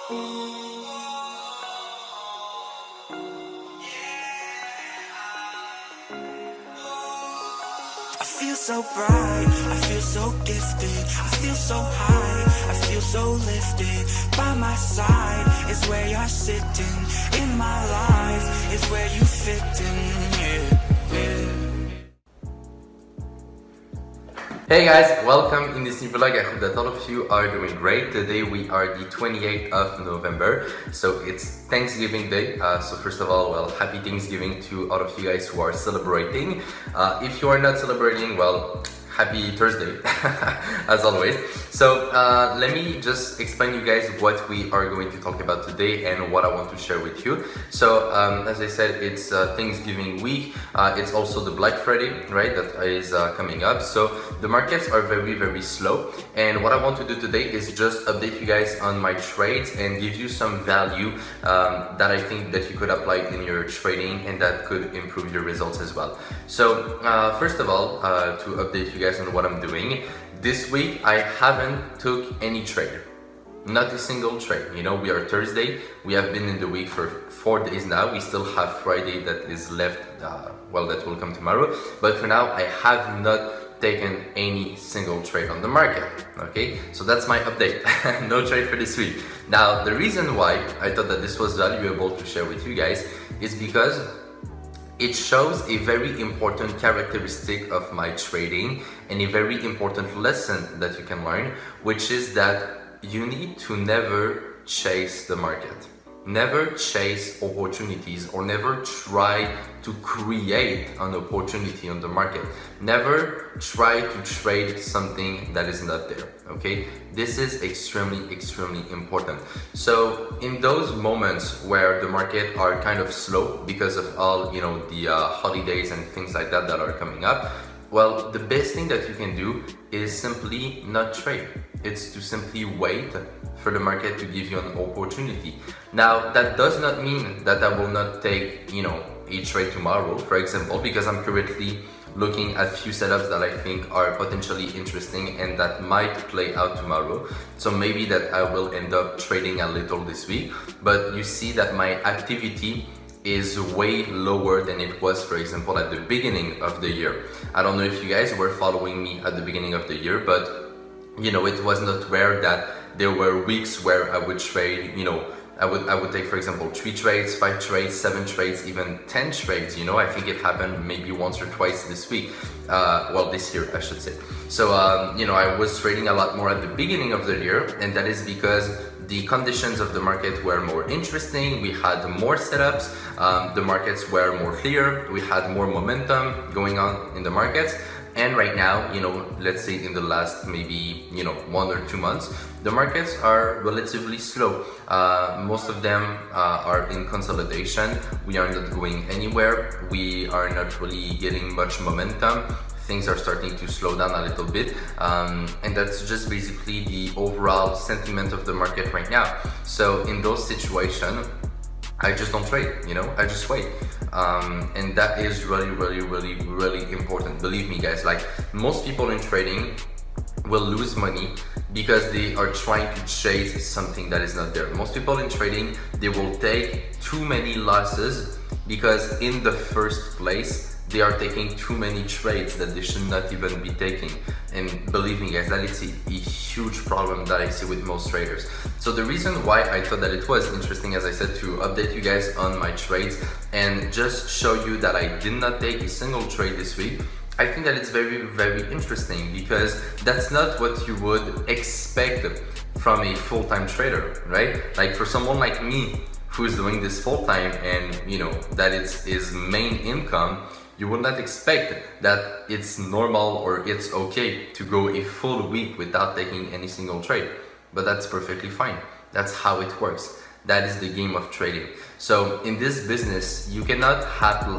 I feel so bright, I feel so gifted, I feel so high, I feel so lifted. By my side is where you're sitting, in my life is where you fit in, yeah. Hey guys, welcome in this new vlog. I hope that all of you are doing great. Today we are the 28th of November, so it's Thanksgiving Day. So first of all, well, happy Thanksgiving to all of you guys who are celebrating. If you are not celebrating, well, happy Thursday, as always. So let me just explain you guys what we are going to talk about today and what I want to share with you. So as I said, it's Thanksgiving week. It's also the Black Friday, right, that is coming up. So the markets are very slow. And what I want to do today is just update you guys on my trades and give you some value that I think that you could apply in your trading and that could improve your results as well. So first of all, to update you guys on what I'm doing. This week I haven't took any trade, not a single trade. You know, we are Thursday, we have been in the week for 4 days now. We still have Friday that is left, well, that will come tomorrow, but for now I have not taken any single trade on the market. Okay, so that's my update. No trade for this week. Now the reason why I thought that this was valuable to share with you guys is because it shows a very important characteristic of my trading and a very important lesson that you can learn, which is that you need to never chase the market. Never chase opportunities or never try to create an opportunity on the market. Never try to trade something that is not there, okay? This is extremely important. So in those moments where the market are kind of slow because of all, you know, the holidays and things like that that are coming up, well, the best thing that you can do is simply not trade. It's to simply wait for the market to give you an opportunity. Now, that does not mean that I will not take, you know, a trade tomorrow, for example, because I'm currently looking at few setups that I think are potentially interesting and that might play out tomorrow. So maybe that I will end up trading a little this week, but you see that my activity is way lower than it was, for example, at the beginning of the year. I don't know if you guys were following me at the beginning of the year, but you know, it was not rare that there were weeks where I would trade, you know, I would take, for example, 3 trades, 5 trades, 7 trades, even 10 trades. You know, I think it happened maybe once or twice this week. Well, this year, I should say. So, you know, I was trading a lot more at the beginning of the year, and that is because the conditions of the market were more interesting. We had more setups. The markets were more clear. We had more momentum going on in the markets. And right now, you know, let's say in the last maybe, you know, 1 or 2 months, the markets are relatively slow. Most of them are in consolidation. We are not going anywhere. We are not really getting much momentum. Things are starting to slow down a little bit. And that's just basically the overall sentiment of the market right now. So in those situations, I just don't trade, you know, I just wait. And that is really important. Believe me, guys, like most people in trading will lose money because they are trying to chase something that is not there. Most people in trading, they will take too many losses because in the first place, they are taking too many trades that they should not even be taking. And believe me, guys, that is a huge problem that I see with most traders. So the reason why I thought that it was interesting, as I said, to update you guys on my trades and just show you that I did not take a single trade this week, I think that it's very interesting because that's not what you would expect from a full-time trader, right? Like for someone like me who's doing this full-time and, you know, that it's his main income, you would not expect that it's normal or it's okay to go a full week without taking any single trade. But that's perfectly fine. That's how it works. That is the game of trading. So in this business, you cannot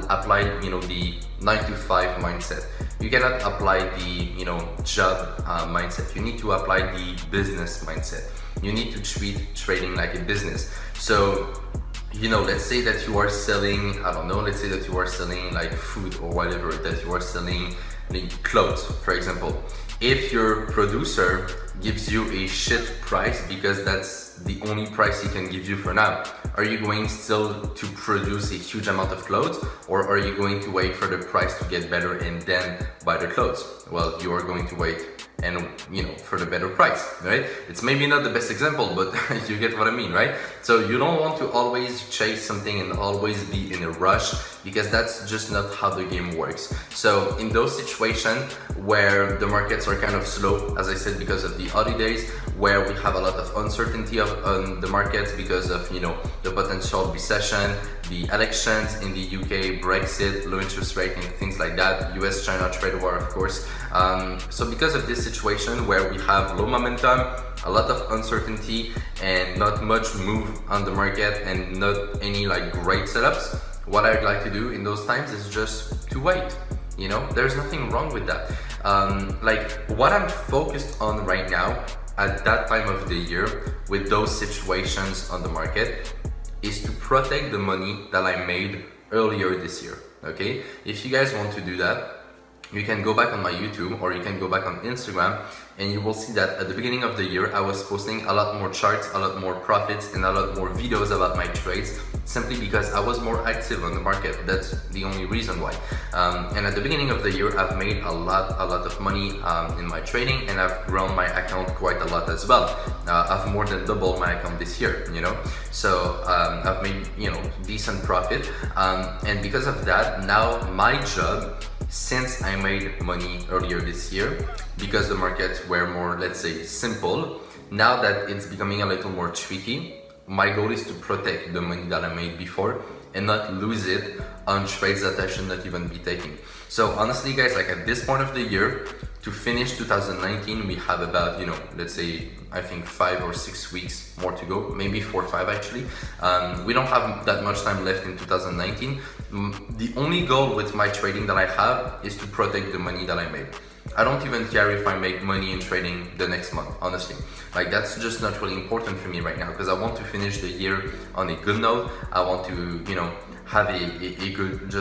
apply, you know, the 9 to 5 mindset. You cannot apply the, you know, job mindset. You need to apply the business mindset. You need to treat trading like a business. So, you know, let's say that you are selling, I don't know, let's say that you are selling like food or whatever, that you are selling like clothes, for example. If your producer gives you a shit price because that's the only price he can give you for now, are you going still to produce a huge amount of clothes, or are you going to wait for the price to get better and then buy the clothes? Well, you are going to wait and for the better price, right? It's maybe not the best example, but you get what I mean, right? So you don't want to always chase something and always be in a rush, because that's just not how the game works. So in those situations where the markets are kind of slow, as I said, because of the holidays, where we have a lot of uncertainty on the markets because of the potential recession, the elections in the UK, Brexit, low interest rate and things like that, US-China trade war, of course. So because of this situation where we have low momentum, a lot of uncertainty and not much move on the market and not any great setups, what I'd like to do in those times is just to wait. There's nothing wrong with that. What I'm focused on right now at that time of the year with those situations on the market is to protect the money that I made earlier this year. Okay, if you guys want to do that, you can go back on my YouTube or you can go back on Instagram, and you will see that at the beginning of the year I was posting a lot more charts, a lot more profits and a lot more videos about my trades, simply because I was more active on the market. That's the only reason why. And at the beginning of the year I've made a lot of money in my trading, and I've grown my account quite a lot as well. I've more than doubled my account this year, so I've made decent profit, and because of that, now my job, since I made money earlier this year, because the markets were more, let's say, simple, now that it's becoming a little more tricky, my goal is to protect the money that I made before and not lose it on trades that I should not even be taking. So honestly guys, at this point of the year, to finish 2019, we have about, let's say, I think 5 or 6 weeks more to go, maybe 4 or 5 actually. We don't have that much time left in 2019. The only goal with my trading that I have is to protect the money that I made. I don't even care if I make money in trading the next month, honestly. That's just not really important for me right now, because I want to finish the year on a good note. I want to, have a good,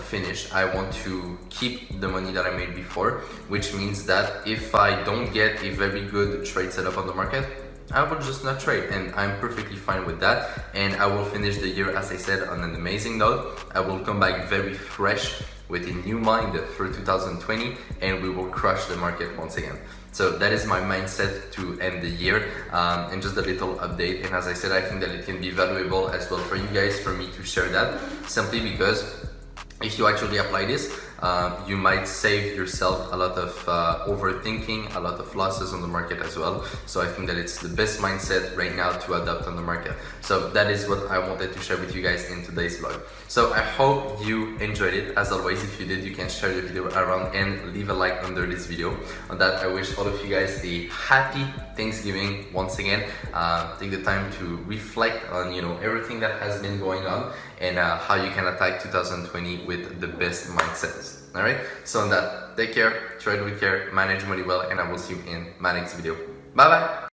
finish. I want to keep the money that I made before, which means that if I don't get a very good trade setup on the market, I will just not trade, and I'm perfectly fine with that. And I will finish the year, as I said, on an amazing note. I will come back very fresh with a new mind for 2020, and we will crush the market once again. So that is my mindset to end the year, and just a little update. And as I said, I think that it can be valuable as well for you guys, for me to share that, simply because if you actually apply this, you might save yourself a lot of overthinking, a lot of losses on the market as well. So I think that it's the best mindset right now to adopt on the market. So that is what I wanted to share with you guys in today's vlog. So I hope you enjoyed it. As always, if you did, you can share the video around and leave a like under this video. On that, I wish all of you guys a happy Thanksgiving once again. Take the time to reflect on everything that has been going on, and how you can attack 2020 with the best mindsets. Alright, so on that, take care, trade with care, manage money well, and I will see you in my next video. Bye bye!